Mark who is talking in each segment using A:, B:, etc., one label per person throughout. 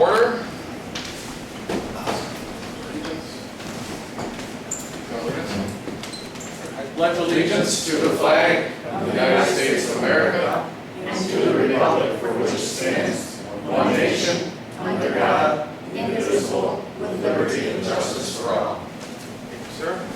A: order.
B: I pledge
A: Allegiance to the flag of the United States of America and to the republic for which it stands, one nation, under God, indivisible, with liberty and justice for all. Thank you, sir.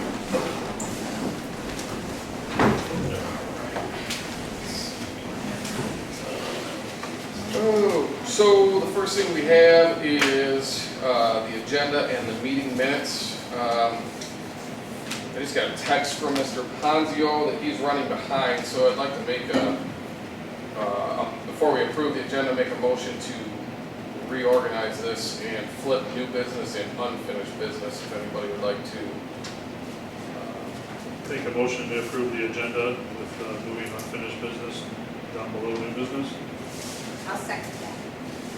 A: So the first thing we have is the agenda and the meeting minutes. I just got a text from Mr. Ponzio that he's running behind, so I'd like to make before we approve the agenda, make a motion to reorganize this and flip new business and unfinished business, if anybody would like to.
C: Make a motion to approve the agenda with moving unfinished business down below new business.
D: I'll second that.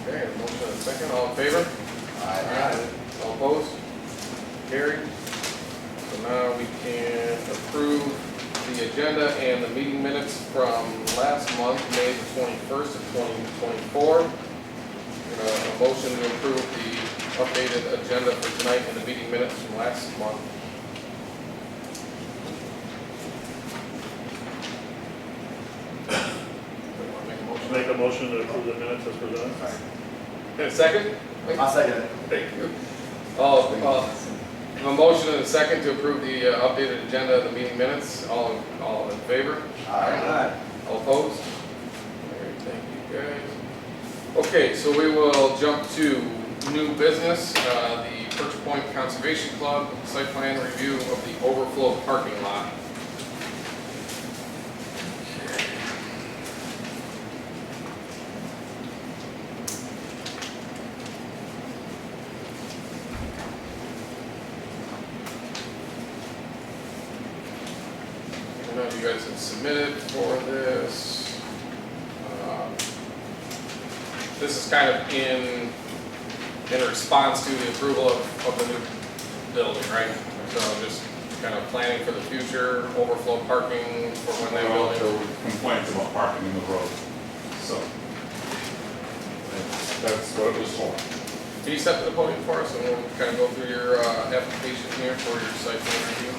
A: Okay, a motion and a second, all in favor? Aye. All opposed? Carried. So now we can approve the agenda and the meeting minutes from last month, May the 21st of 2024. A motion to approve the updated agenda for tonight and the meeting minutes from last month.
C: Make a motion to approve the minutes as presented.
A: And a second?
B: I'll second it.
A: Thank you. A motion and a second to approve the updated agenda of the meeting minutes. All in favor?
B: Aye.
A: All opposed? All right, thank you guys. Okay, so we will jump to new business. The Perch Point Conservation Club site plan review of the overflow parking lot. I know you guys have submitted for this. This is kind of in response to the approval of the new building, right? So just kind of planning for the future, overflow parking for when they build it.
E: Complaints about parking in the road. So that's what it was for.
A: Can you step to the podium for us and we'll kind of go through your application here for your site plan review?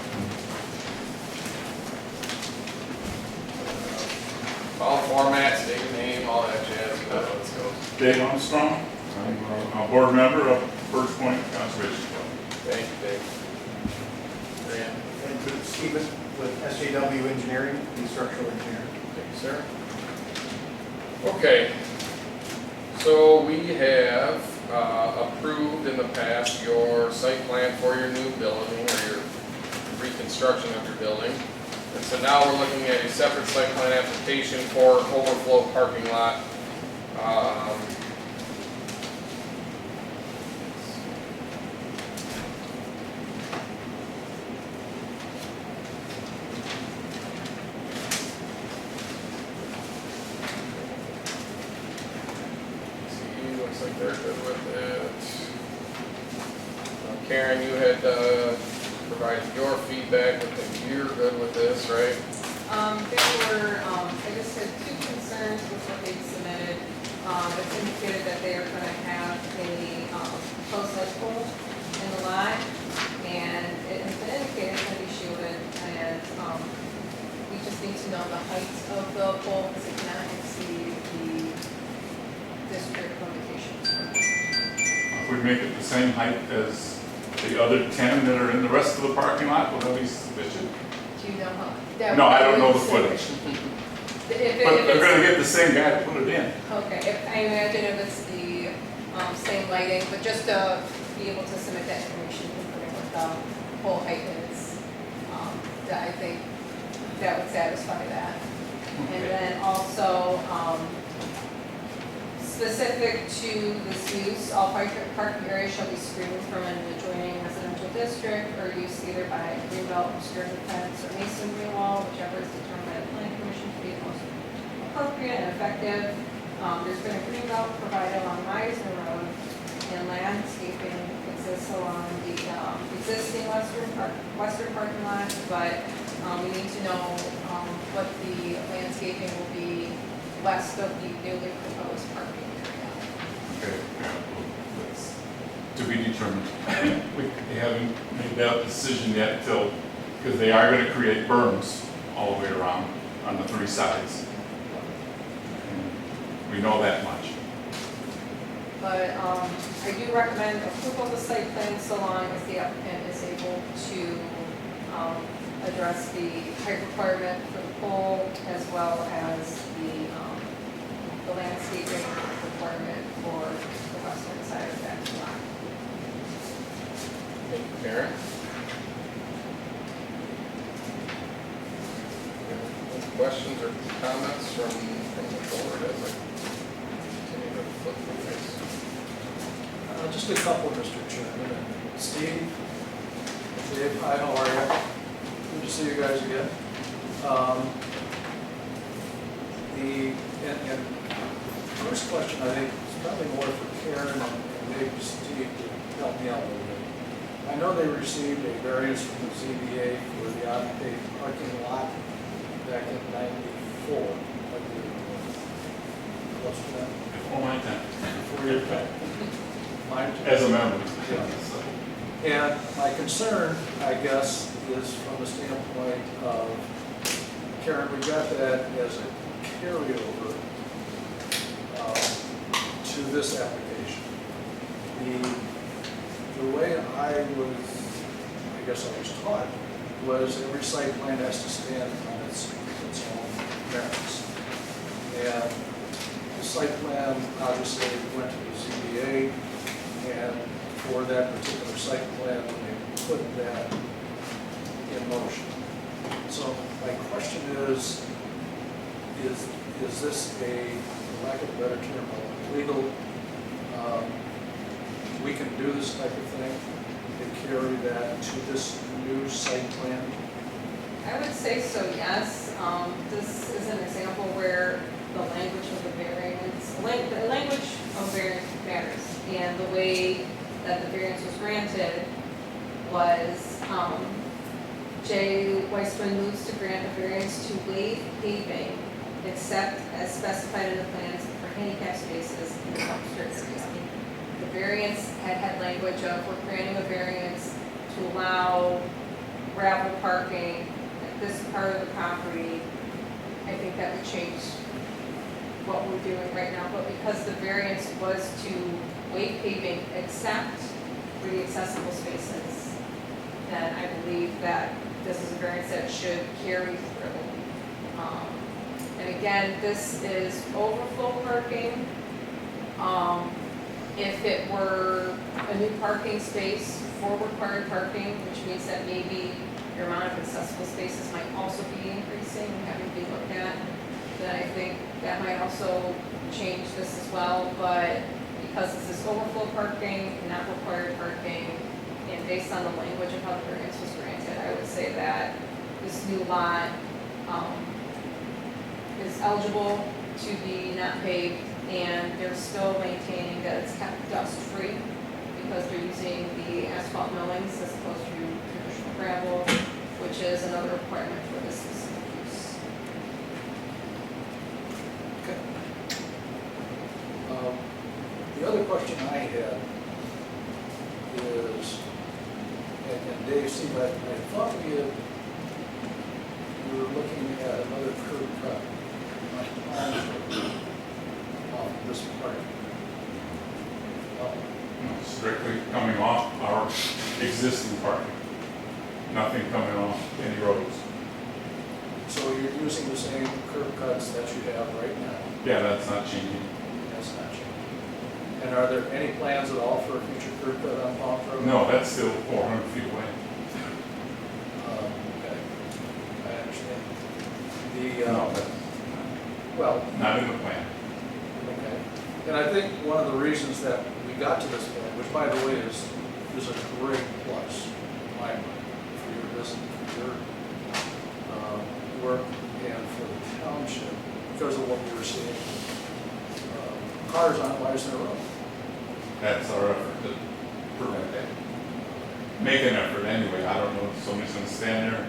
A: All formats, state your name, all that jazz. Let's go.
E: Dave Armstrong, I'm a board member of Perch Point Conservation Club.
A: Thank you, Dave. Grant.
B: And Stephen with SJW Engineering, the structural engineer.
A: Thank you, sir. Okay. So we have approved in the past your site plan for your new building or your reconstruction of your building. And so now we're looking at a separate site plan application for overflow parking lot. See, looks like they're good with it. Karen, you had provided your feedback. I think you're good with this, right?
D: I just had two concerns with what they submitted. It's indicated that they are going to have a post light pole in the lot, and it's been indicated it's going to be shielded, and we just need to know the height of the pole because it cannot exceed the district limitations.
E: If we make it the same height as the other 10 that are in the rest of the parking lot, will that be sufficient?
D: Do you know how?
E: No, I don't know the footage.
D: But
E: They're going to get the same guy to put it in.
D: Okay, I imagine if it's the same lighting, but just to be able to submit that information, confirming what the whole height is, that I think that would satisfy that. And then also, specific to this use, all parking areas shall be screened from an adjoining residential district or used either by greenbelt, skirting fence, or masonry wall, whichever is determined by the planning commission to be the most appropriate and effective. There's been a greenbelt provided along Meisner Road, and landscaping exists along the existing western parking lot, but we need to know what the landscaping will be west of the newly proposed parking area.
E: Okay, yeah, To be determined. They haven't made that decision yet because they are gonna create berms all the way around on the 3 sides. And we know that much.
D: But I do recommend approval of the site plan so long as the applicant is able to address the height requirement for the pole as well as the landscaping requirement for the western side of that lot.
A: Thank you, Karen. Any questions or comments from the board as I continue to flip through this?
B: Just a couple, Mr. Chairman. Steve, Dave, hi, how are you? Good to see you guys again. And first question, I think, is probably more for Karen and maybe Steve to help me out a little bit. I know they received a variance from the ZBA for the unpaved parking lot back in '94, I believe it was. Close to that?
E: Before my time.
B: Before your time. Mine too.
E: As a member.
B: Yeah. And my concern, I guess, is from the standpoint of, Karen, we got that as a carryover to this application. The way I guess I was taught, was every site plan has to stand on its own merits. And the site plan obviously went to the ZBA, and for that particular site plan, they put that in motion. So my question is this a, for lack of a better term, a legal, we can do this type of thing and carry that to this new site plan?
D: I would say so, yes. This is an example where the language of the variance, the language of variance matters. And the way that the variance was granted was, Jay Weissman moves to grant a variance to waive paving except as specified in the plans for handicap spaces in the dumpster area. The variance had language of, we're granting a variance to allow gravel parking at this part of the property. I think that would change what we're doing right now, but because the variance was to waive paving except for the accessible spaces, then I believe that this is a variance that should carry through. And again, this is overflow parking. If it were a new parking space for required parking, which means that maybe your amount of accessible spaces might also be increasing and having to be looked at, then I think that might also change this as well. But because this is overflow parking, not required parking, and based on the language of how the variance was granted, I would say that this new lot is eligible to be not paved, and they're still maintaining that it's kept dust-free because they're using the asphalt millings as opposed to traditional gravel, which is another requirement for this specific use.
B: Okay. The other question I had is, and Dave, Steve, I thought we were looking at another curb cut on this part.
E: Strictly coming off our existing parking. Nothing coming off any roads.
B: So you're using the same curb cuts that you have right now?
E: Yeah, that's not changing.
B: That's not changing. And are there any plans at all for a future curb cut on Palm Road?
E: No, that's still 400 feet away.
B: Okay, I understand.
E: No, that's
B: Well,
E: not in the plan.
B: okay. And I think one of the reasons that we got to this point, which by the way is a great plus, in my mind, for your business, for your work and for the township, because of what we were seeing. Cars on Weisner Road.
E: That's our effort to prevent that. Make an effort anyway. I don't know if somebody's gonna stand there,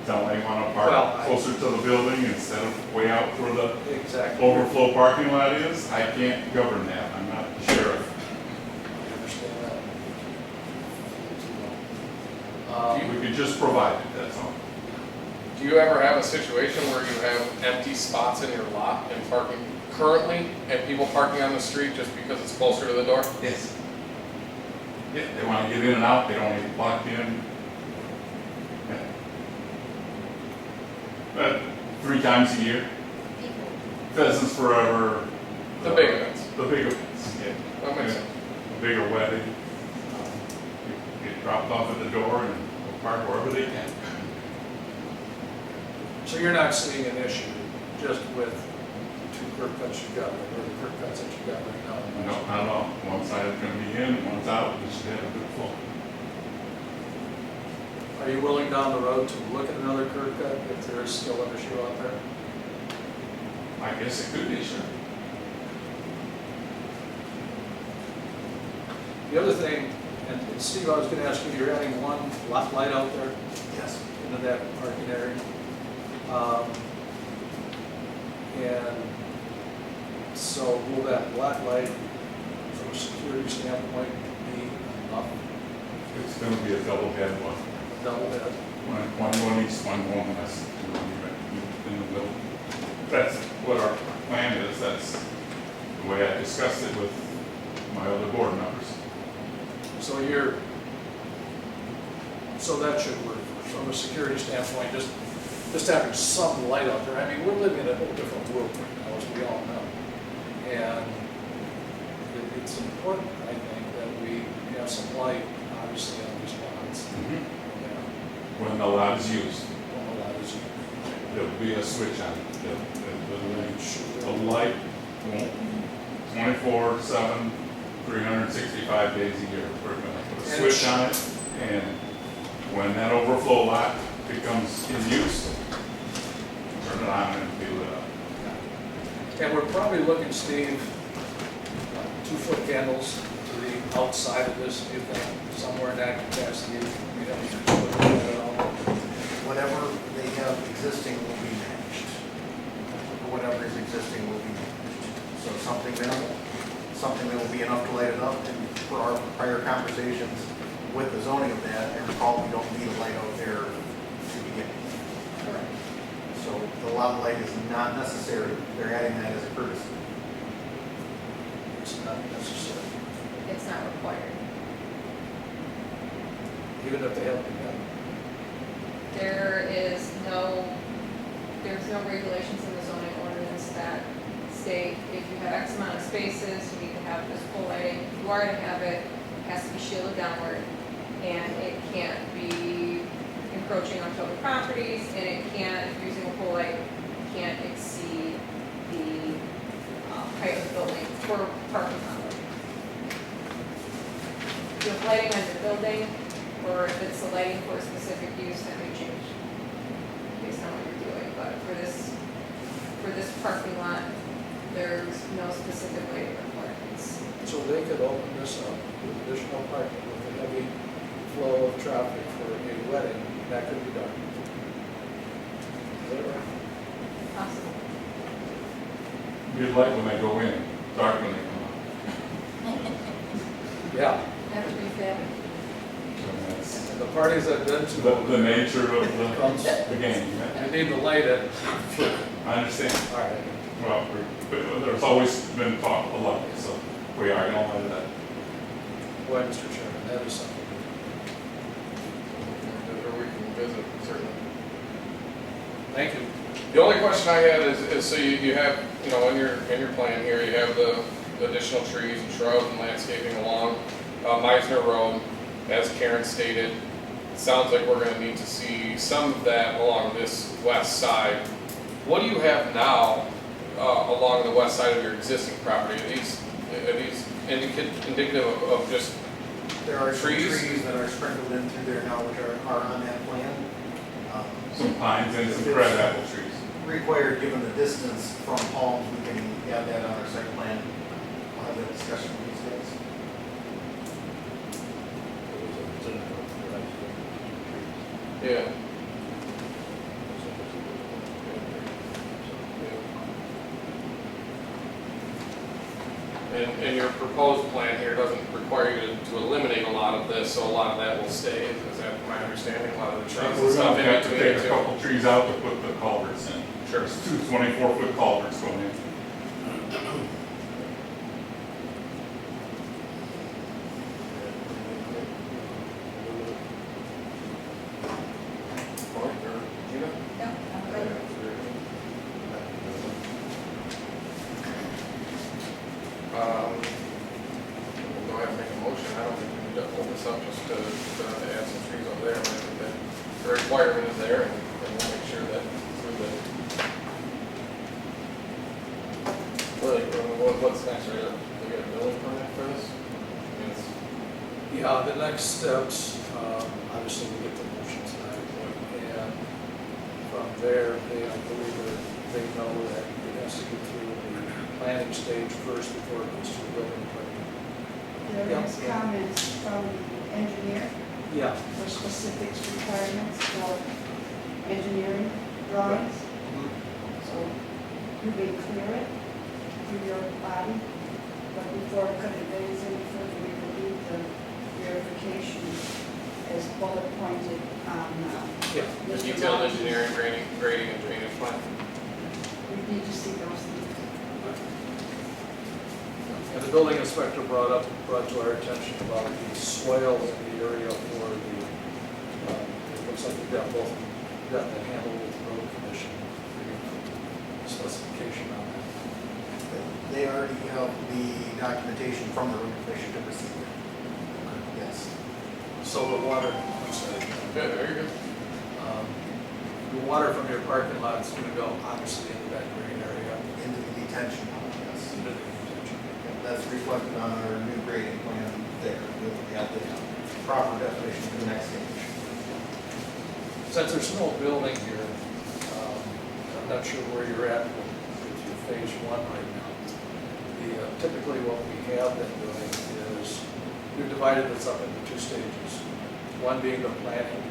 E: tell them they wanna
B: Well,
E: park closer to the building instead of way out where the
B: Exactly.
E: overflow parking lot is. I can't govern that. I'm not the sheriff.
B: I understand that.
E: We could just provide it, that's all.
A: Do you ever have a situation where you have empty spots in your lot and parking currently, and people parking on the street just because it's closer to the door?
E: Yes. Yeah, they want to get in and out, they don't want to get blocked in. Yeah. But 3 times a year, Pheasants Forever.
A: The big events.
E: The big events, yeah.
A: That makes
E: Yeah.
A: sense.
E: A bigger wedding. Get dropped off at the door and go park wherever they can.
B: So you're not seeing an issue just with 2 curb cuts you got, or the curb cuts that you got right now?
E: No, not at all. One side is going to be in, one's out, we should have a good flow.
B: Are you willing down the road to look at another curb cut if there is still an issue out there?
E: I guess it could be, sure.
B: The other thing, and Steve, I was going to ask you, you're adding one lot light out there
F: Yes.
B: into that parking area. And so will that lot light, from a security standpoint, be enough,
E: It's going to be a double head one.
B: double that?
E: One going east, one going west, and one in the middle. That's what our plan is, that's the way I discussed it with my other board members.
B: So so that should work from a security standpoint, just having some light out there. I mean, we're living in a whole different world right now, as we all know. And it's important, I think, that we have some light, obviously, on these lots. Yeah,
E: When the lot is used,
B: when the lot is,
E: there'll be a switch on it. The light won't, 24/7, 365 days a year. We're going to put a switch on it, and when that overflow lot becomes in use, turn it on and fill it up.
B: and we're probably looking, Steve, 2-foot candles to the outside of this, do you think, somewhere in that capacity? We don't need to put that at all.
F: Whatever they have existing will be matched. Whatever is existing will be matched. So something minimal, something that will be enough to light it up. And for our prior conversations with the zoning of that, I recall we don't need a light out there to begin.
D: Correct.
F: So the lot light is not necessary. They're adding that as a courtesy.
B: It's not necessary,
D: It's not required.
B: even if they have to have.
D: There's no regulations in the zoning ordinance that state if you have X amount of spaces, you need to have this pole lighting. If you are to have it, it has to be shielded downward, and it can't be encroaching onto other properties, and it can't, if you're using a pole light, can't exceed the height of the building for parking only. If you have lighting on your building, or if it's a lighting for a specific use, that may change based on what you're doing, but for this parking lot, there's no specific lighting requirements.
B: So they could open this up with additional parking with a heavy flow of traffic for a wedding, that could be done. Is that right?
D: Possible.
E: Be light when they go in, dark when they come out.
B: Yeah,
D: That would be fair.
E: So that's
B: and the parties I've been to.
E: the nature of
B: Comes-
E: the game. yeah.
B: You need the light at,
E: I understand.
B: all right.
E: Well, there's always been talk a lot, so we are going to let that.
B: Boy, Mr. Chairman, that is something.
A: Or we can visit, certainly.
B: Thank you.
A: The only question I had is so you have, in your plan here, you have the additional trees and shrubs and landscaping along Meisner Road. As Karen stated, it sounds like we're gonna need to see some of that along this west side. What do you have now along the west side of your existing property? Are these indicative of just
F: There are some
A: Trees?
F: trees that are sprinkled in through there now, which are on that plan.
E: Some pines and some crab apple trees.
F: Required, given the distance from palms, we can add that on our site plan. I'll have that discussion with these guys.
A: yeah. And your proposed plan here doesn't require you to eliminate a lot of this, so a lot of that will stay, is that my understanding, a lot of the trees and
E: We're
A: stuff
E: gonna
A: in
E: have to
A: between
E: take a
A: too.
E: couple trees out to put the culverts in.
A: Sure.
E: There's two 24-foot culverts going in.
A: Point or Gina?
D: Yeah, I'm good.
A: We'll go ahead and make a motion. I don't think we need to hold this up just to add some trees over there. I think that the requirement is there, and we'll make sure that through the. What's next, right? We get a building permit for this? I mean, it's-
B: Yeah, the next steps, obviously we get the motion tonight, and from there, they, I believe that they know that it has to get through the planning stage first before it goes to the building permit.
G: There
B: Yeah.
G: is comments from the engineer
B: Yeah.
G: for specifics requirements for engineering drawings. So you may clear it through your body, but before it could advance any further, we will need the verification as bullet pointed on,
A: The
B: Yeah.
G: Mr.
A: detailed
G: Rogers.
A: engineering, grading and drainage plan.
G: We need to see those things.
B: And the building inspector brought to our attention about the swale in the area for the, it looks like we've got both, got that handled with the road commission, the specification on that.
F: They already have the documentation from the road commission to proceed. Yes.
B: So the water, I'm sorry,
A: Good, very good.
B: the water from your parking lot is gonna go obviously into that green area.
F: Into the detention pond, yes.
B: Into the detention.
F: And that's reflected on our new grading plan there. We'll have the proper definition for the next stage.
B: Since there's no building here, I'm not sure where you're at with your phase one right now. Typically what we have been doing is we've divided this up into two stages. One being the planning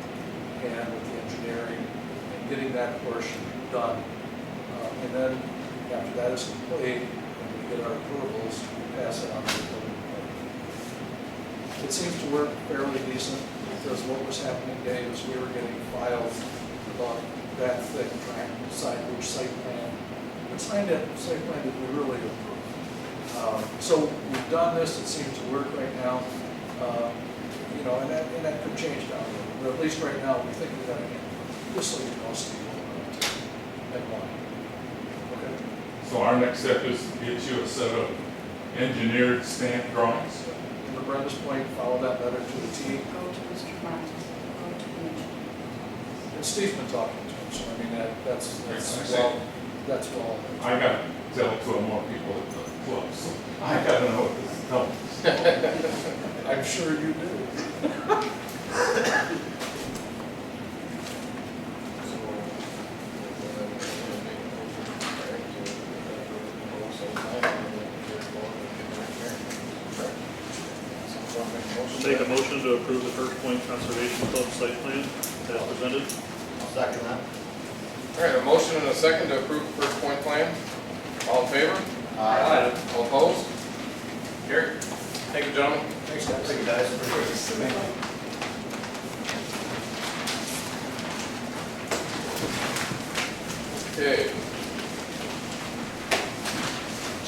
B: and with the engineering and getting that portion done. And then after that is complete, when we get our approvals, we pass it on to the building department. It seems to work fairly decent because what was happening, Dave, is we were getting files about that thick site plan. Which site plan did we really approve? So we've done this, it seems to work right now, you know, and that could change down the road. But at least right now, we think we're gonna get, just so you know, Steve, and why. Okay?
E: So our next step is to get you a set of engineered stamp drawings.
B: And to Brenda's point, follow that letter to the T.
G: Go to Mr. Rogers, go to the engineer.
B: And Steve's been talking to him, so I mean, that's well.
E: I got to tell it to more people at the club, so I got to know what this is telling us.
B: I'm sure you do.
C: Make a motion to approve the First Point Conservation Club site plan as presented.
F: I'll second that.
A: All right, a motion and a second to approve the First Point plan. All in favor? All opposed? Carried. Thank you, gentlemen.
B: Thanks, guys.
F: Thank you, guys. Appreciate it.
A: Okay.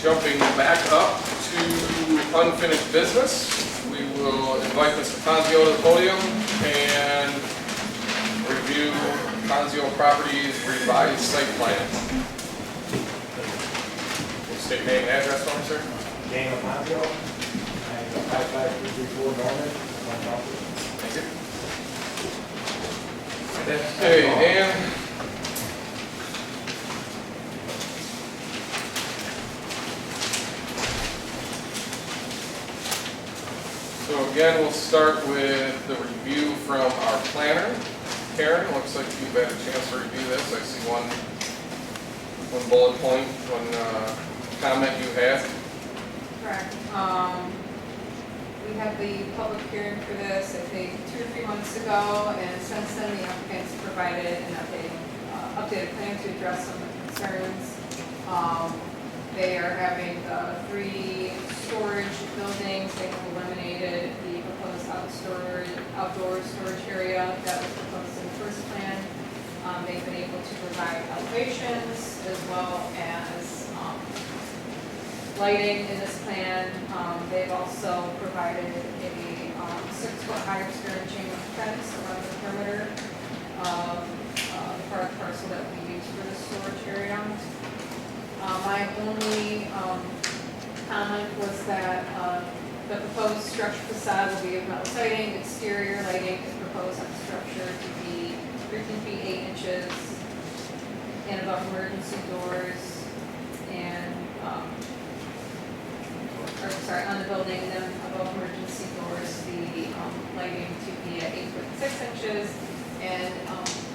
A: Jumping back up to unfinished business, we will invite Mr. Fazio to the podium and review Fazio Properties revised site plan. State name and address for me, sir.
H: Daniel Ponzio, I'm 55334 Norman, on property.
A: Thank you. Hey, Dan. So again, we'll start with the review from our planner. Karen, looks like you've had a chance to review this. I see one bullet point, one comment you had.
D: Correct. We had the public hearing for this, I think, 2 or 3 months ago, and since then the applicants provided an updated plan to address some of the concerns. They are having the 3 storage buildings, they have eliminated the proposed outdoor storage area that was proposed in the first plan. They've been able to provide elevations as well as lighting in this plan. They've also provided a 6-foot high obscuring chain link fence around the perimeter of the part of the parcel that we use for the storage area. My only comment was that the proposed structure facade will be of metal siding. Exterior lighting is proposed on the structure to be 13 feet 8 inches and above emergency doors and, on the building, and then above emergency doors, the lighting to be at 8 foot 6 inches. And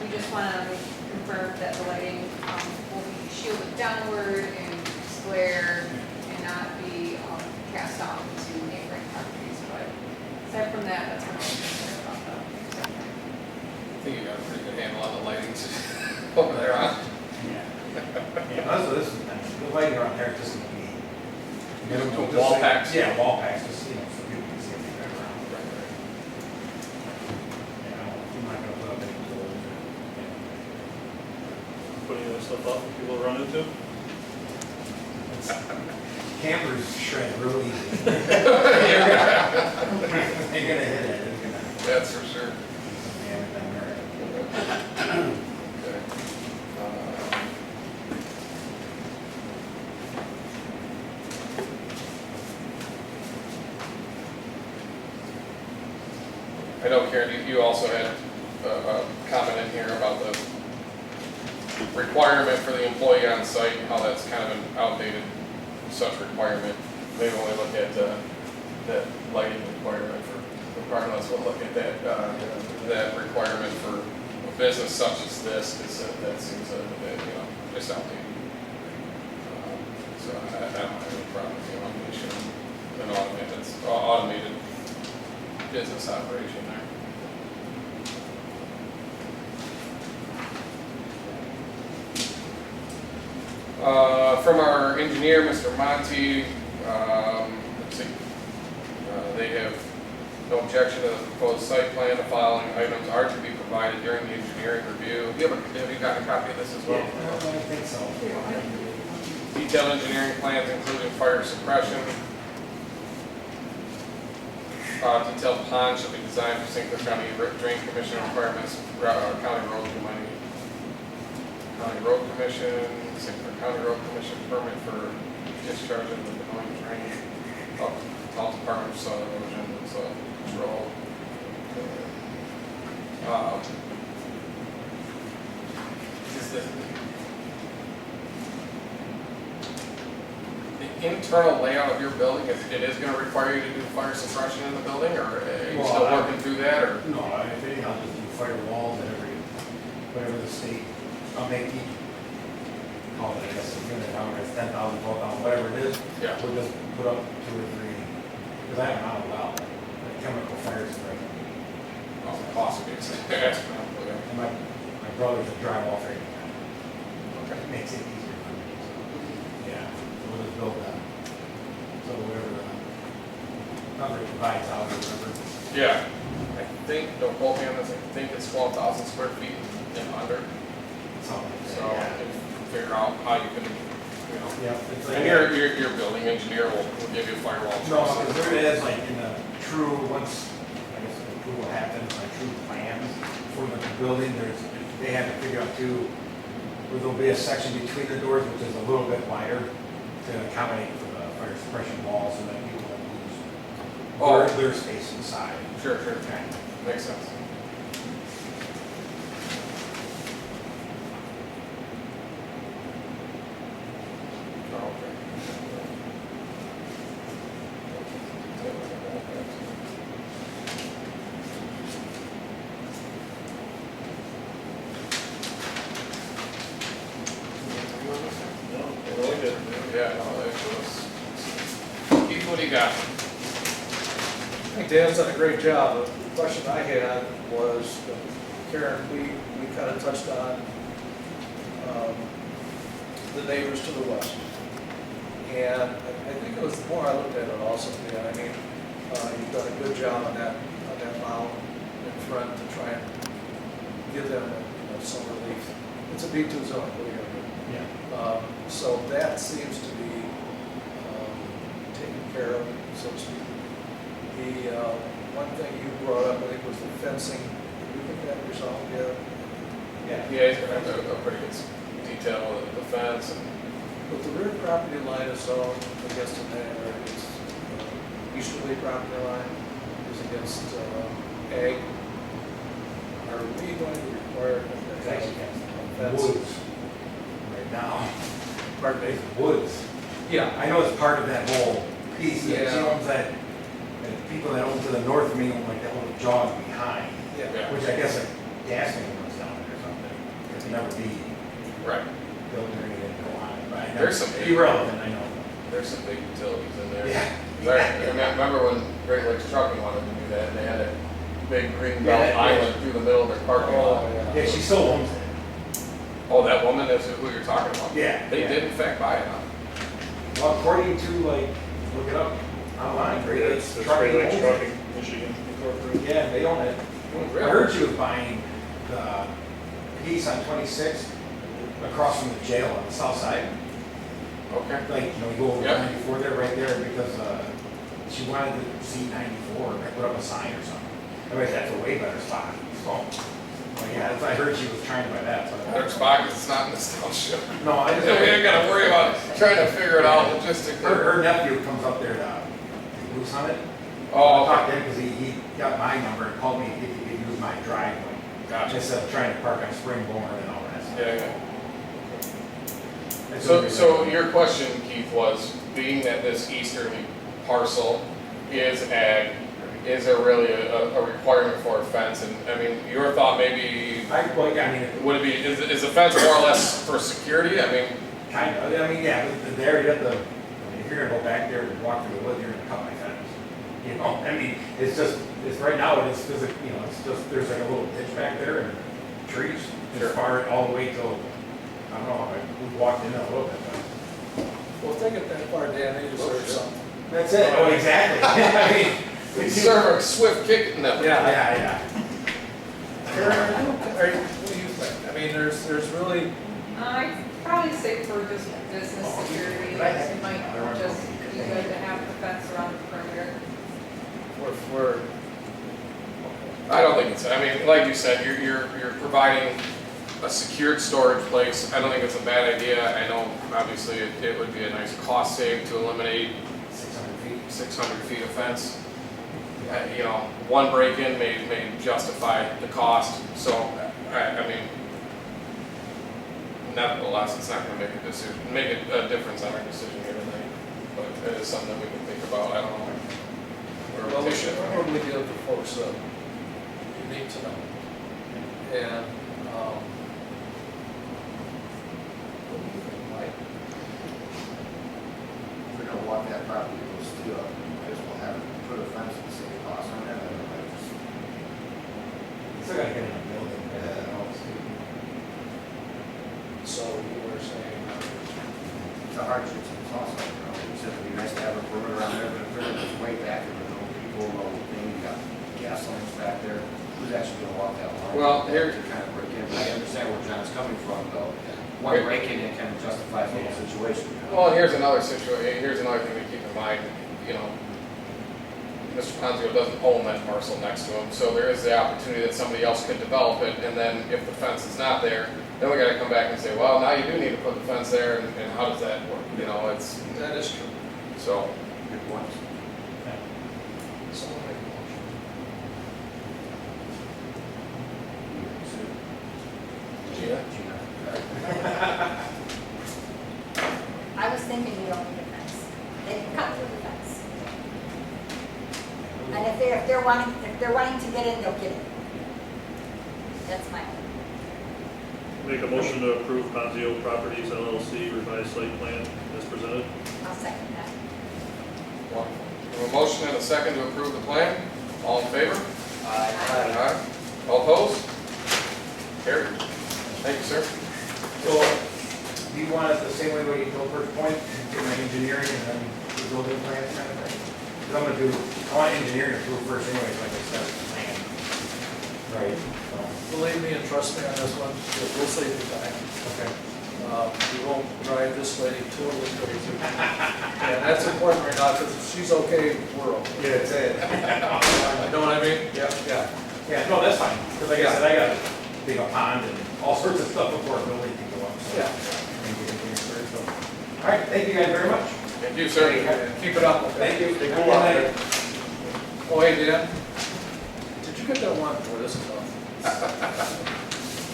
D: we just want to confirm that the lighting will be shielded downward and square and not be cast off into neighboring properties. But aside from that, that's what I'm concerned about that.
A: I think you got a pretty good handle on the lighting over there, huh?
H: Yeah, also this is, the lighting around there just gonna be.
A: Wall packs?
H: Yeah, wall packs, just, so people can see everything right around. I'm not gonna put up any doors or,
C: Putting that stuff up for people to run into.
H: Campers shred real easy. They're gonna hit it, it's gonna,
A: That's for sure.
H: damn it down there.
A: Okay. I know, Karen, you also had a comment in here about the requirement for the employee on site, and how that's kind of an outdated such requirement. Maybe when we look at that lighting requirement for requirements, we'll look at that, that requirement for a business such as this, because that seems a bit, just outdated. So I don't have any problem with the automation, an automated business operation there. From our engineer, Mr. Monty, let's see, they have no objection to the proposed site plan. The following items are to be provided during the engineering review. Have you gotten a copy of this as well?
H: Yeah, I don't think so.
A: Detailed engineering plans including fire suppression. Detailed pond should be designed for St. Clair County Drain Commission requirements, County Road Commission, St. Clair County Road Commission permit for discharge of the Des drain, Health Department of Soil Erosion and Soil Control. The internal layout of your building, it is going to require you to do fire suppression in the building, or are you still working through that, or?
H: No, if anything, I'll just do firewalls and whatever the state, I'll make each, call it, I guess, a unit down there, it's 10,000, 12,000, whatever it is.
A: Yeah.
H: We'll just put up 2 or 3, because I am not allowed, chemical fire suppression.
A: Oh, possibly, it's astronomical, yeah.
H: And my brother's a drywall framing guy. It makes it easier for me. Yeah, so we'll just build that. So whatever the number it provides out or whatever.
A: Yeah, I think, don't quote me on this, I think it's 12,000 square feet and under,
H: Something like
A: so
H: that,
A: if you figure out how you can,
H: yeah. Yeah, it's like.
A: and your building engineer will give you a firewall.
H: No, because there it is, like in the true, once, I guess the approval happens, like true plans for the building, they have to figure out too, where there'll be a section between the doors, which is a little bit wider to accommodate for the fire suppression walls, so that people don't lose their space inside.
A: Sure,
H: Okay.
A: makes sense.
C: No, really good.
A: Yeah, no, it was, keep what you got.
B: I think Dan's done a great job. The question I had was, Karen, we kind of touched on the neighbors to the west. And I think it was the more I looked at it also, Dan, I mean, you've done a good job on that mound in front to try and give them, some relief. It's a B2 zone, what are you gonna do?
H: Yeah.
B: So that seems to be taken care of, so to speak. The one thing you brought up, I think, was the fencing. Did you think that resolved yet?
H: Yeah.
A: Yeah, he's gonna have a pretty good detail of the fence and.
B: But the rear property line is zoned against an against easterly property line is against ag. Are we going to require
H: It's actually
B: that
H: woods right now.
B: Pardon me?
H: It's woods.
B: Yeah.
H: I know it's part of that whole piece.
B: Yeah.
H: She owns that, and people that own to the north of me own like that little jog behind,
B: Yeah.
A: Yeah.
H: which I guess a gas main runs down there or something. It can never be
A: Right.
H: built or anything go on it, but I know.
A: There's some-
H: irrelevant, I know.
A: There's some big utilities in there.
H: Yeah.
A: I remember when Great Lakes Trucking wanted to do that, and they had a big green
H: Yeah,
A: belt
H: yeah.
A: island through the middle of their parking lot.
H: Yeah, she still owns it.
A: Oh, that woman is who you're talking about?
H: Yeah.
A: They
H: yeah.
A: did in fact buy it, huh?
H: Well, according to like, look it up online, Great Lakes
C: That's
H: Trucking
C: Great Lakes
H: owns it.
C: Trucking, Michigan Incorporated.
H: Yeah, they own it.
A: Oh,
H: I
A: really?
H: heard she was buying the piece on 26 across from the jail on the south side.
A: Okay.
H: Like, you go over
A: Yep.
H: 94 there, right there, because she wanted to see 94, and put up a sign or something. Anyways, that's a way better spot. So, but yeah, I heard she was trying to buy that. So.
A: Better spot 'cause it's not in this township.
H: No, I just.
A: We ain't gotta worry about trying to figure it out logistically.
H: Her nephew comes up there to goose hunt it.
A: Oh,
H: I talked
A: okay.
H: to him because he got my number and called me if he could use my driveway.
A: Gotcha.
H: Instead of trying to park on Springborn and all that stuff.
A: Yeah, yeah.
H: That's
A: So,
H: what
A: so
H: we-
A: your question, Keith, was, being that this easterly parcel is ag, is there really a requirement for a fence? And, I mean, your thought maybe,
H: Well, yeah, I mean,
A: would it be, is the fence more or less for security? I mean,
H: kind of, I mean, yeah, there you have to, I mean, if you're gonna go back there and walk through the woods, you're gonna cut my fence. You know, I mean, it's just, it's right now, it is physical, it's just, there's like a little ditch back there and trees.
A: Sure.
H: As far, all the way till, I don't know, we walked in a little bit, but.
B: Well, if they get that far, Dan, they deserve something.
H: That's it. Oh, exactly. I mean,
A: we serve a swift kick in them.
H: yeah.
B: Karen, what do you think? I mean, there's really,
D: I'd probably say for just business security,
H: But I had-
D: it might just be good to have the fence around the perimeter.
B: we're,
A: I don't think it's, I mean, like you said, you're providing a secured storage place. I don't think it's a bad idea. I know, obviously, it would be a nice cost save to eliminate
H: 600 feet.
A: 600 feet of fence. One break-in may justify the cost, so, I mean, nevertheless, it's not gonna make a difference on our decision here tonight, but it is something that we can think about. I don't know. where
B: well,
A: we're
B: we
A: taking
B: should
A: it from.
B: probably give the folks you need to know. And, what do you think, Mike?
F: If we're gonna walk that property, we'll still, I just will have, put a fence and save cost on that, I don't know, just.
H: Still gotta get in a building.
B: So you were saying,
F: It's a hardship, it's also, it's just be nice to have a perimeter around there, but if there's way back, there were no people, no thing, you got gas lines back there, who's actually gonna walk that line?
A: Well, here-
F: To kind of break in, I understand where John's coming from, though, one break-in, it kind of justifies the whole situation.
A: Well, here's another situation, here's another thing to keep in mind, Mr. Ponzio doesn't own that parcel next to him, so there is the opportunity that somebody else could develop it, and then if the fence is not there, then we gotta come back and say, well, now you do need to put the fence there, and how does that work? It's,
B: that is true.
A: so,
F: Good point.
B: Someone make a motion.
A: Gina?
I: I was thinking you don't need a fence. They can cut through the fence. And if they're wanting to get in, they'll get in. That's my,
C: Make a motion to approve Ponzio Properties LLC revised site plan as presented.
I: I'll second that.
A: We have a motion and a second to approve the plan. All in favor?
I: Aye.
A: All opposed? Carried. Thank you, sir.
H: So, do you want it the same way what you told first point, get my engineering and then the building plans kind of thing? Because I want engineering approved first anyways, like I said, the plan. Right, so,
B: Believe me and trust me on this one, we'll save you time.
H: okay.
B: We won't drive this lady totally crazy. And that's important right now, because if she's okay, we're okay.
H: Yeah, that's it.
B: You know what I mean? Yeah.
H: Yeah, no, that's fine, because like I said, I got a big pond and all sorts of stuff before a building can go up, so.
B: Yeah.
H: and get it here first, so. All right, thank you guys very much.
A: Thank you, sir.
B: Keep it up, okay?
H: Thank you.
B: Stay
H: Good
B: cool out
H: night.
B: there. Oh, hey, Dan, did you get that one, boy, this is tough.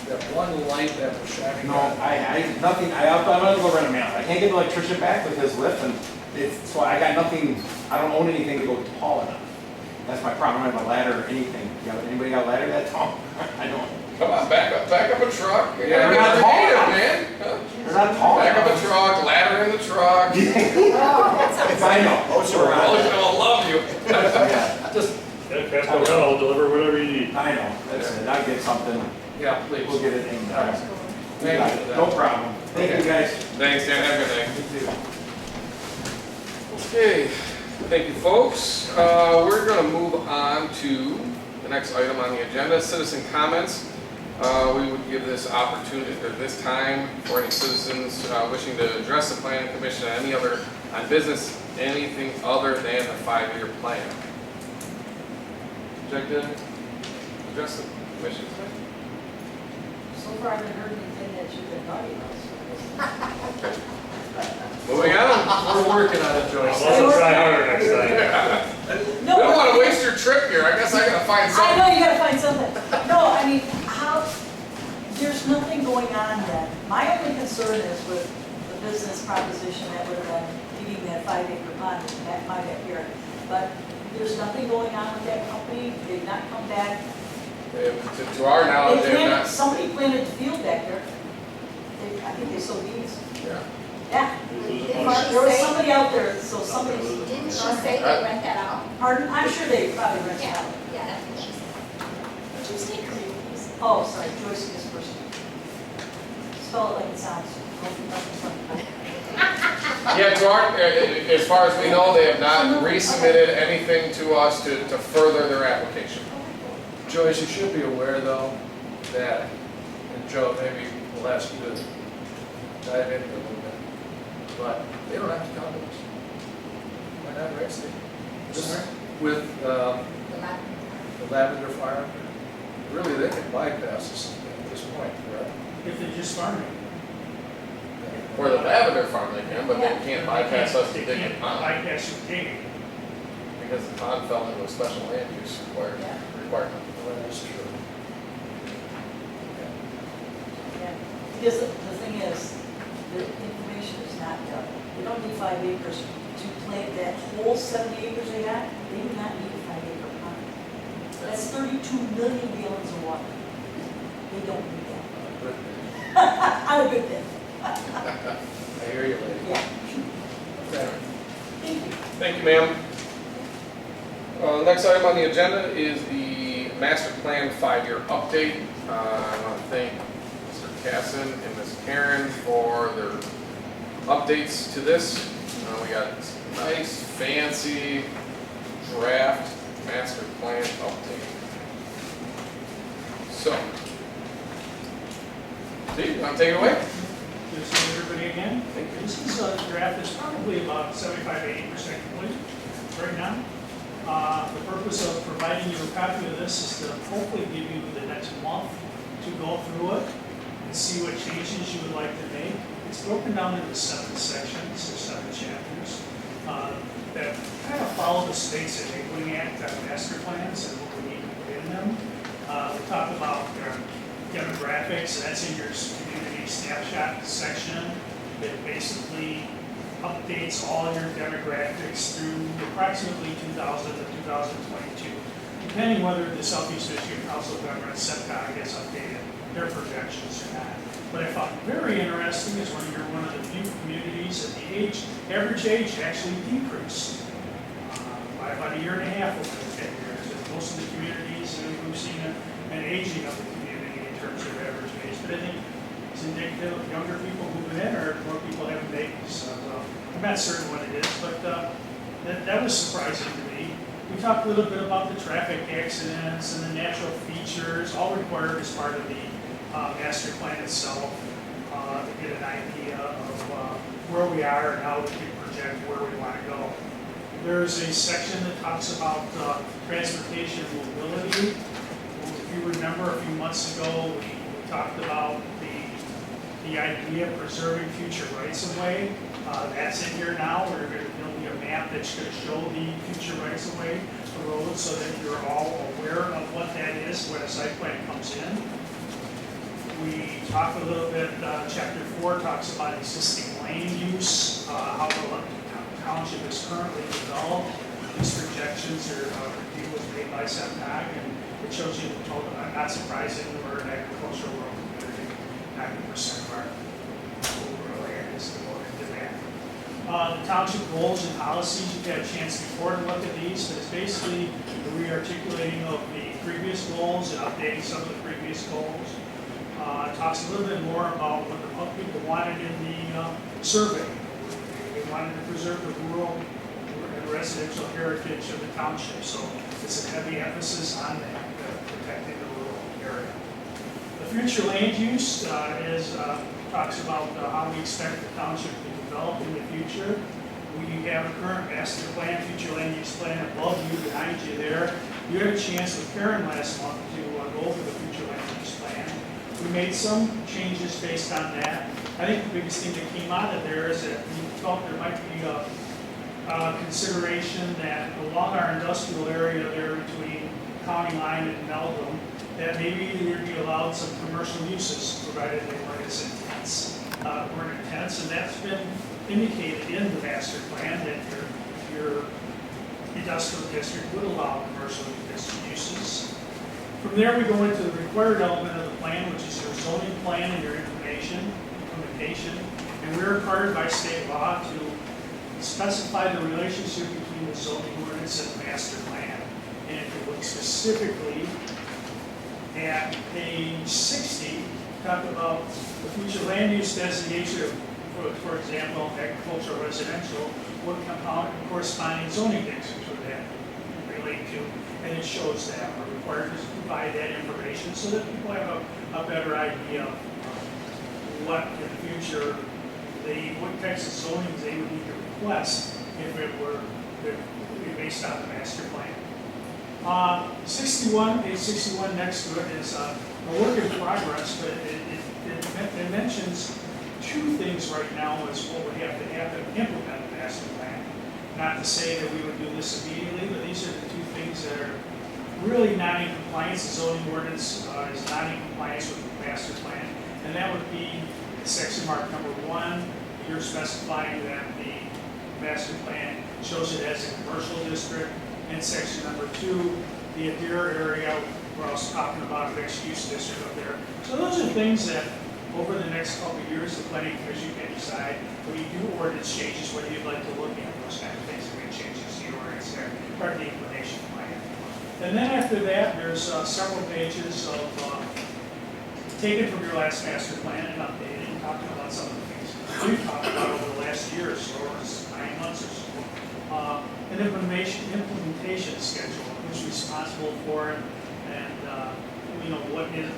B: That one light that was shining.
H: No, nothing, I'm gonna go rent a man. I can't get the electrician back with his lift, and it's, so I got nothing, I don't own anything to go tall enough. That's my problem, I don't have a ladder or anything. Anybody got a ladder that tall? I don't.
A: Come on, back up a truck. You
B: Yeah,
A: gotta
H: they're
A: get
H: not tall
A: creative,
H: enough.
A: man. Huh?
H: They're not tall
A: Back up a
H: enough.
A: truck, ladder in the truck.
I: Oh, that sounds.
H: I know.
F: Those are
A: All
F: around.
A: gonna love you.
H: Yeah,
B: Just,
C: Yeah, Casco, I'll deliver whatever you need.
H: I know, that's it, I'll get something,
B: yeah, please.
H: we'll get it in.
B: All right.
H: We got it. No problem. Thank you, guys.
A: Thanks, Dan, have a good night.
H: You too.
A: Okay, thank you, folks. We're gonna move on to the next item on the agenda, citizen comments. We would give this opportunity, or this time, for any citizens wishing to address the planning commission on any other, on business, anything other than the 5-year plan. Would you like to address the commission today?
G: So far, I haven't heard anything that you've been naughty about.
A: Moving on.
B: We're working on it, Joyce.
C: I'll also try harder next time.
A: We don't wanna waste your trip here, I guess I gotta find
J: I
A: something.
J: know, you gotta find something. No, I mean, how, there's nothing going on then. My only concern is with the business proposition that would have been feeding that 5-acre pond at my backyard. But there's nothing going on with that company, they've not come back.
A: To our knowledge,
J: They
A: they're
J: planted,
A: not,
J: somebody planted the field back there. I think they sowed beans.
A: yeah.
J: Yeah,
C: Losing
I: Didn't
C: money.
I: she
J: there was
I: say-
J: somebody out there, so somebody's,
I: Didn't she say they rent that out?
J: pardon, I'm sure they probably rented it
I: Yeah,
J: out.
I: yeah, that's what she said. Would you state her name, please?
J: Oh, sorry, Joyce is first. Spell it like it sounds.
A: Yeah, to our, as far as we know, they have not resubmitted anything to us to further their application.
B: Joyce, you should be aware though, that, and Joe, maybe we'll ask you to dive into it a little bit, but they don't have to come to us. Why not, right, Steve? Just with
I: The lab.
B: the lavender farm, really, they can bypass us at this point, correct?
K: If they just farm it.
A: For the lavender farm they can, but they can't bypass us to
K: They
A: dig a
K: can't
A: pond,
K: bypass your digging.
A: because the pond fell into a special land use requirement.
B: Well, that is true.
J: Yeah, because the thing is, the information is not done. They don't need 5 acres to plant that whole 70 acres they got. They do not need a 5-acre pond. That's 32 million gallons of water. They don't need
B: Good.
J: that. I'm a good thing.
B: I hear you, lady.
J: Yeah.
B: Okay.
J: Thank you.
A: Thank you, ma'am. Next item on the agenda is the master plan 5-year update. I want to thank Mr. Casson and Ms. Karen for their updates to this. We got nice, fancy draft master plan update. So, Steve, you want to take it away?
K: Good to see everybody again.
A: Thank you.
K: This is a draft that's probably about 75–80% complete right now. The purpose of providing you a copy of this is to hopefully give you the next month to go through it and see what changes you would like to make. It's broken down into 7 sections or 7 chapters that kind of follow the state's enabling act on master plans and what we need to put in them. We talk about demographics, and that's in your community snapshot section that basically updates all your demographics through approximately 2000 to 2022, depending whether the Southeast Michigan Council of Governments, SEPCOG, has updated their projections or not. What I found very interesting is when you're one of the few communities that the average age actually decreased by about 1.5 years over the 10 years. And most of the communities, we've seen an aging of the community in terms of average age. But I think it's indicative of younger people moving in or more people having babies. So, I'm not certain what it is, but that was surprising to me. We talked a little bit about the traffic accidents and the natural features, all required as part of the master plan itself, to get an idea of where we are and how we can project where we want to go. There's a section that talks about transportation mobility. If you remember, a few months ago, we talked about the idea of preserving future rights of way. That's in here now. There'll be a map that's going to show the future rights of way for roads so that you're all aware of what that is when a site plan comes in. We talk a little bit, chapter 4 talks about existing land use, how the township is currently developed. These projections are review was made by SEMCOG, and it shows you the total. Not surprising, we're an agricultural rural community. 90% of our rural area is devoted to that. The township goals and policies, you've had a chance before to look at these, but it's basically the re-articulating of the previous goals and updating some of the previous goals. It talks a little bit more about what the people wanted in the survey. They wanted to preserve the rural and residential heritage of the township, so it's a heavy emphasis on that, protecting the rural area. The future land use talks about how we expect the township to develop in the future. We have a current master plan, future land use plan above you, behind you there. You had a chance with Karen last month to go over the future land use plan. We made some changes based on that. I think the biggest thing that came out of there is that we felt there might be a consideration that along our industrial area there between County Line and Meldrum, that maybe there would be allowed some commercial uses, provided they weren't as intense. And that's been indicated in the master plan that your industrial district would allow commercial uses. From there, we go into the required element of the plan, which is your zoning plan and your implementation. And we're required by state law to specify the relationship between the zoning ordinance and the master plan. And if you look specifically at page 60, talk about the future land use designation of, for example, agricultural residential, what corresponding zoning districts would that relate to. And it shows that we're required to provide that information so that people have a better idea of what in the future, what types of zonings they would need to request if it were based on the master plan. Page 61 next to it is a work in progress, but it mentions two things right now is what would have to happen to implement the master plan. Not to say that we would do this immediately, but these are the two things that are really not in compliance. The zoning ordinance is not in compliance with the master plan, and that would be section mark number 1. You're specifying that the master plan shows it as a commercial district, and section number 2, the Adair area, where I was talking about a mixed use district up there. So those are things that over the next couple of years, the planning commission can decide when you do ordinance changes, whether you'd like to look at those kind of things, and make changes to your ordinance there, part of the implementation plan. And then after that, there's several pages of taken from your last master plan and updated, and talking about some of the things we've talked about over the last year or so, or 9 months or so. An implementation schedule, who's responsible for it, and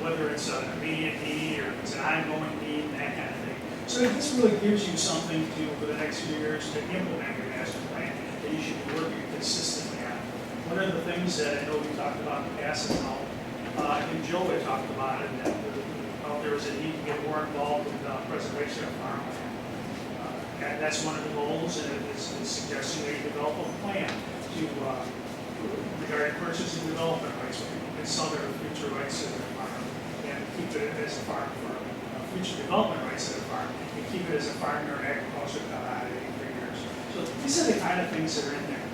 K: whether it's an immediate need or if it's an ongoing need, and that kind of thing. So this really gives you something to, for the next few years, to implement your master plan that you should be working consistently on. One of the things that I know we talked about in the past is how, and Joe had talked about it, that there was a need to get more involved with preservation of farmland. And that's one of the goals, and it is suggesting that you develop a plan to regarding purchase and development rights, where people can sell their future rights to their farm and keep it as a farm for future development rights to their farm and keep it as a farm or agriculture commodity for years. So these are the kind of things that are in there.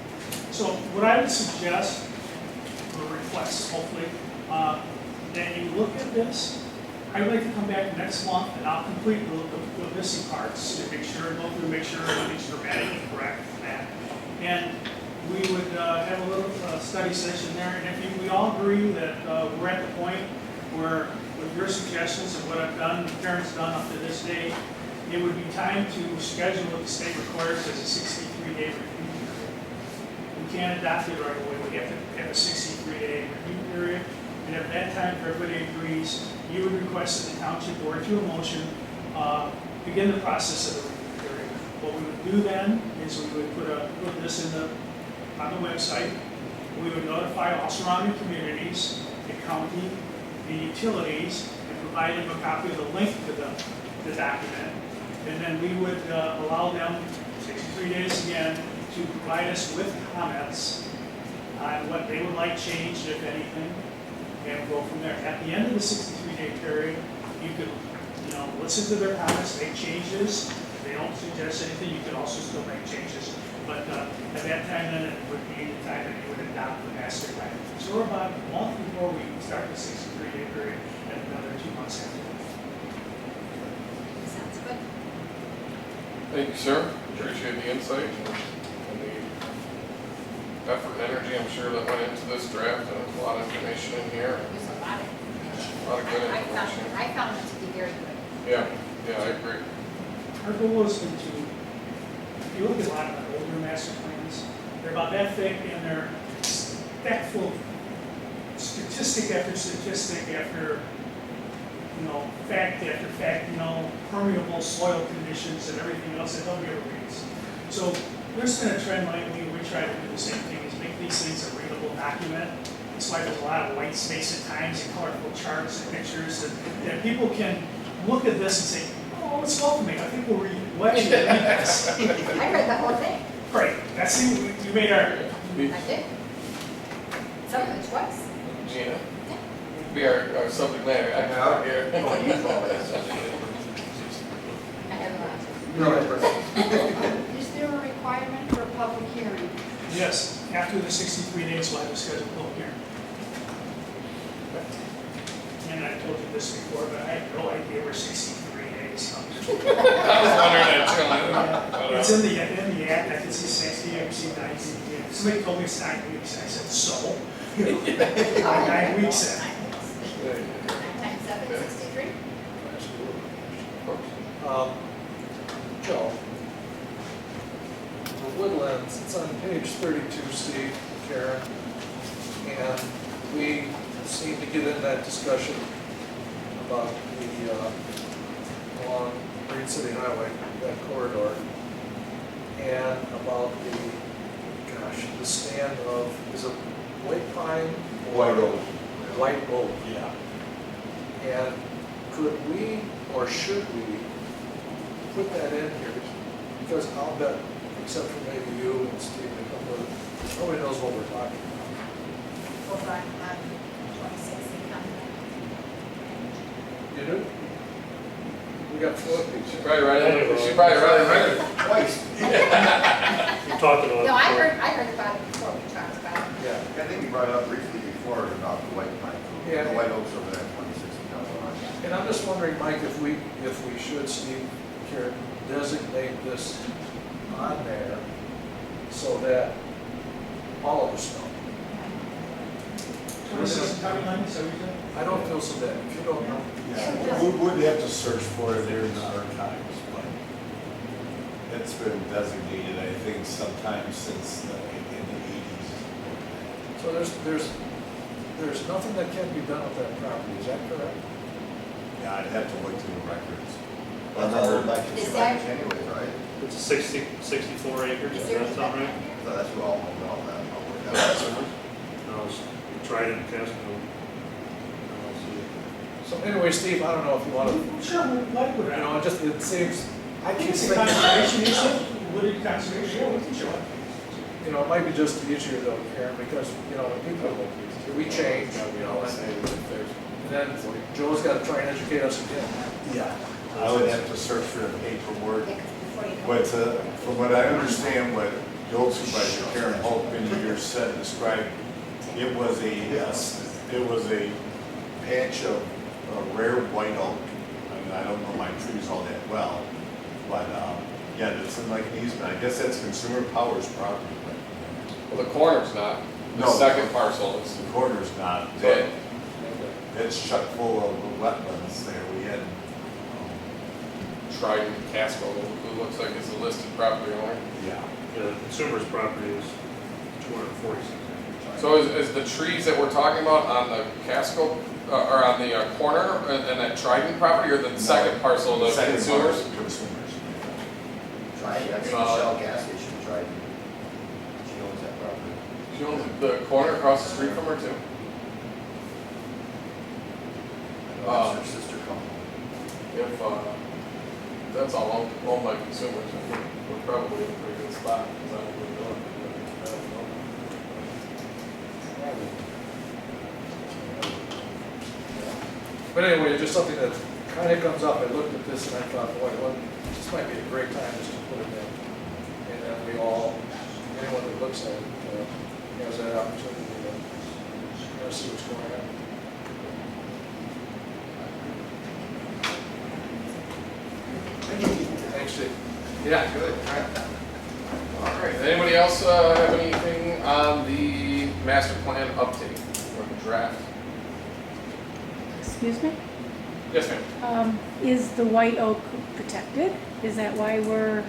K: So what I would suggest, or request, hopefully, that you look at this. I'd like to come back next month and I'll complete the missing parts to make sure, go through, make sure everything's grammatically correct and that. And we would have a little study session there. And if we all agree that we're at the point where, with your suggestions and what I've done, Karen's done up to this date, it would be time to schedule what the state requires as a 63-day review period. In can't adopt it right away, we have to have a 63-day review period. And if that time everybody agrees, you would request that the township board through a motion, begin the process of the review period. What we would do then is we would put this on the website. We would notify all surrounding communities, the county, the utilities, and provide them a copy of the link to the document. And then we would allow them 63 days again to provide us with comments on what they would like changed, if anything, and go from there. At the end of the 63-day period, you could, listen to their comments, make changes. If they don't suggest anything, you could also still make changes. But at that time, then it would be the time that you would adopt the master plan. So we're about a month before we start the 63-day period, and another 2 months after that.
I: Sounds good.
A: Thank you, sir. Appreciate the insight and the effort and energy, I'm sure, that went into this draft, and there's a lot of information in here.
I: There's a lot of information.
A: A lot of good information.
I: I found it to be very good.
A: Yeah, I agree.
K: Our goal has been to, if you look at a lot of the older master plans, they're about that thick and they're stacked full of statistic after statistic after, fact after fact, permeable soil conditions and everything else that nobody ever reads. So there's been a trend lately, we try to do the same thing, is make these things a readable document. That's why there's a lot of white space at times and colorful charts and pictures, and people can look at this and say, oh, it's welcoming, I think we'll read it. Why should we read this?
I: I read the whole thing.
K: Great, that's, you made our,
I: I did. Some of it twice.
A: Gina, be our subject matter expert here.
I: I have
G: Is there a requirement for a public hearing?
K: yes, after the 63 days, we'll have a scheduled public hearing. And I told you this before, but I had no idea we're 63 days.
A: I was wondering that too.
K: It's in the act, I can see 60, I can see 90. Somebody told me it's 9 weeks, I said, so? 9 weeks in.
I: 9 times 7, 63?
B: Joe, the Woodlands, it's on page 32, Steve, Karen, and we seem to get in that discussion about the, along Green City Highway, that corridor, and about the stand of, is it white pine?
E: White oak.
B: White oak.
E: Yeah.
B: And could we, or should we, put that in here? Because I'll bet, except for maybe you and Steve, a couple of, nobody knows what we're talking about.
I: Over on 26 and coming.
B: You do? We got 4
A: She
B: people.
A: probably read it twice.
C: We talked about it
I: No, I
C: before.
I: heard about it before we talked about it.
B: Yeah.
L: I think we brought it up briefly before about the white pine,
B: Yeah.
L: the white oaks over there, 26 and California.
B: And I'm just wondering, Mike, if we should, Steve, Karen, designate this on there so that all of us know.
K: 26 and County Line, is that what you said?
B: I don't feel so bad, if you don't know.
M: Yeah, we would have to search for it there in the archives, but it's been designated, I think, sometime since in the 80s.
B: So there's nothing that can be done with that property, is that correct?
M: Yeah, I'd have to look through the records.
L: That's all like
I: Is
L: it's
I: that-
L: anyways, right?
C: It's 64 acres,
I: Is
C: does
I: there
C: that sound right?
L: So that's what all of that.
C: No, it's tried in Casco.
B: So anyway, Steve, I don't know if you want to,
K: Sure, we'd like to.
B: it just, it seems, I keep
K: It's a
B: thinking,
K: conservation issue, wooded conservation, yeah, we can show it.
B: it might be just easier though, Karen, because, when people, we change, and then Joe's got to try and educate us again.
M: Yeah, I would have to search for the paperwork.
I: Yeah, 'cause before you know
M: But
I: it.
M: from what I understand, what the old supervisor Karen Holt many years said, described, it was a patch of rare white oak. I mean, I don't know my trees all that well, but, yeah, it's in like an easement. I guess that's Consumer Power's property.
A: Well, the corner's not. The
M: No.
A: second parcel is
M: The corner's not, but
A: dead.
M: it's chock full of wetlands there. We had,
A: Trident Casco, who looks like it's a listed property owner.
M: yeah.
C: Yeah, the consumer's property is
B: 246 inches.
A: So is the trees that we're talking about on the Casco, or on the corner, and that Trident property, or the second parcel, the
M: Second
A: consumers?
M: parcel, consumers.
L: Try, that's Michelle gas station, tried. She owns that property.
A: She owns the corner across the street from her too?
L: That's her sister company.
A: If, that's all owned by consumers, I think we're probably in a pretty good spot, because I don't really know.
B: But anyway, just something that kind of comes up. I looked at this and I thought, boy, this might be a great time just to put it in. And then we all, anyone that looks at it, has that opportunity to kind of see what's going on. Thanks, Steve.
A: Yeah, good. All right, anybody else have anything on the master plan update or the draft?
N: Excuse me?
A: Yes, ma'am.
N: Is the white oak protected? Is that why we're,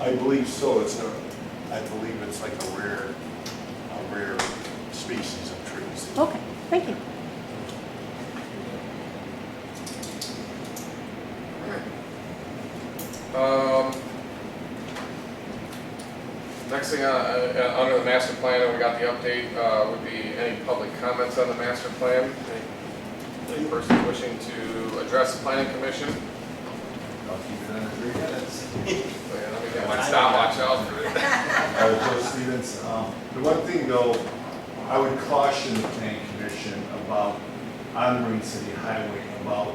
M: I believe so, I believe it's like a rare species of trees.
N: okay, thank you.
A: Next thing, under the master plan, and we got the update, would be any public comments on the master plan? Any person wishing to address the planning commission?
L: I'll keep it under 3 minutes.
A: So, yeah, let me get my stopwatch out for it.
O: Joe Stevens, the one thing though, I would caution the planning commission about, on Marine City Highway, about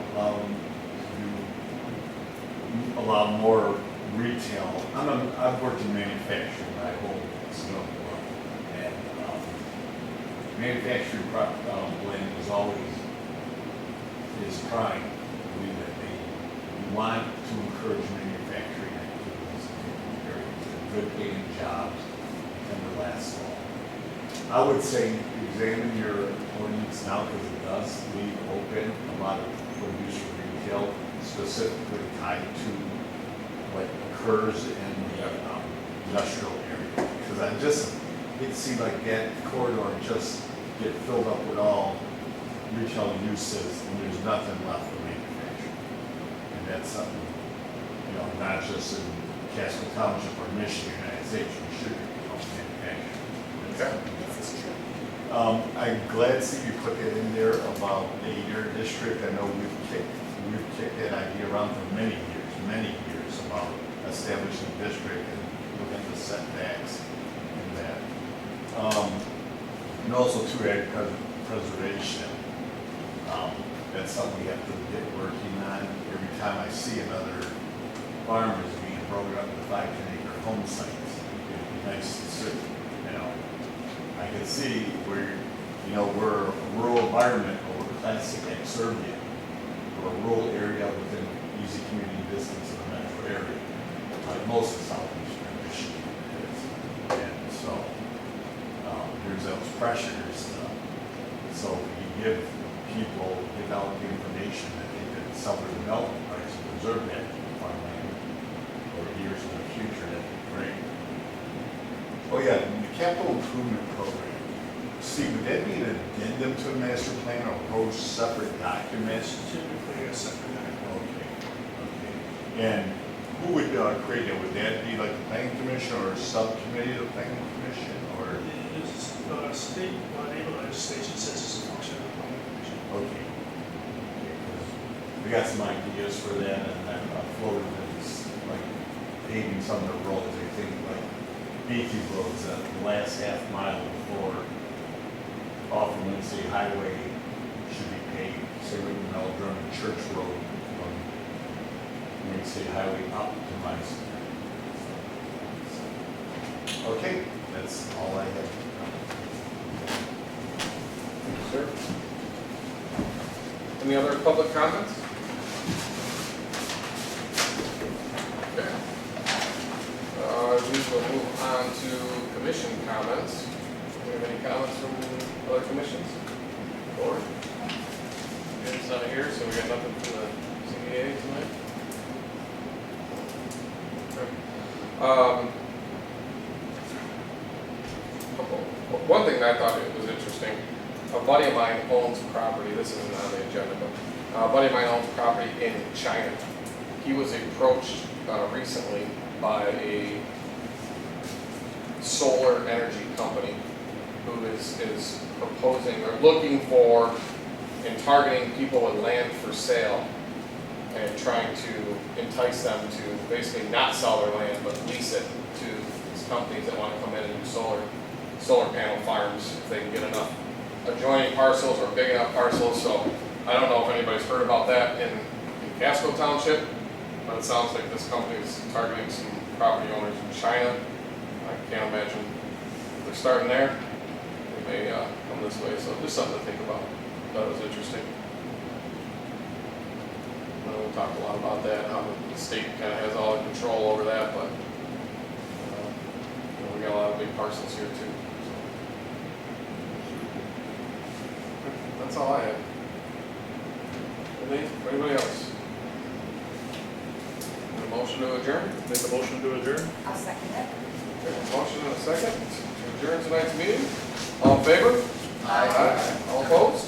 O: allow more retail. I've worked in manufacturing my whole skill, and manufacturing blend is always trying to believe that they want to encourage manufacturing activities in good paying jobs and to last long. I would say examine your ordinance now because it does leave open a lot of produce for retail, specifically tied to what occurs in the industrial area. Because I just hate to see like that corridor just get filled up with all retail uses and there's nothing left for manufacturing. And that's something, not just in Casco Township or Michigan, United States, we should be manufacturing.
A: Okay.
O: This is true. I'm glad to see you put that in there about the year district. I know we've kicked that idea around for many years about establishing a district and looking at the setbacks and that. And also to ag preservation. That's something we have to get working on. Every time I see another farm is being broken up into 5-10 acre home sites, it'd be nice to see, I can see where, we're a rural environment, or we're classic exurban. We're a rural area within easy commuting distance of the metro area, like most of southeastern Michigan is. And so, there's those pressures. So you give out the information that they could sell their development rights and preserve that farmland for years in the future, that'd be great.
M: Oh yeah, the capital improvement program. Steve, would that be an addendum to a master plan or post separate documents?
K: Typically a separate document.
M: Okay. And who would create it? Would that be like the planning commission or a subcommittee of the planning commission or?
K: It is state, neighborhood legislation says it's a function of the planning commission.
O: Okay. We got some ideas for that, and I've floated this, like paving some of the roads. I think like Beatty roads, the last half mile before off of Lindsay Highway should be paved. Say we Meldrum and Church Road from Lindsay Highway up to Meister.
M: Okay, that's all I have.
A: Thank you, sir. Any other public comments? Okay. We will move on to commission comments. Do we have any comments from other commissions? Board? It's not here, so we got nothing from the CBA tonight. Okay. Couple one thing that I thought it was interesting, a buddy of mine owns property, this isn't on the agenda, but a buddy of mine owns property in China. He was approached recently by a solar energy company who is proposing, or looking for and targeting people with land for sale and trying to entice them to basically not sell their land, but lease it to these companies that want to come in and do solar panel farms if they can get enough adjoining parcels or big enough parcels. So I don't know if anybody's heard about that in Casco Township, but it sounds like this company is targeting some property owners in China. I can't imagine if they're starting there, they may come this way. So just something to think about. That was interesting. We talked a lot about that, how the state kind of has all the control over that, but we got a lot of big parcels here too. So. That's all I have. Anybody else? A motion to adjourn?
C: Make a motion to adjourn?
I: I'll second it.
A: Okay, motion and a second to adjourn tonight's meeting. All in favor? Aye. All opposed?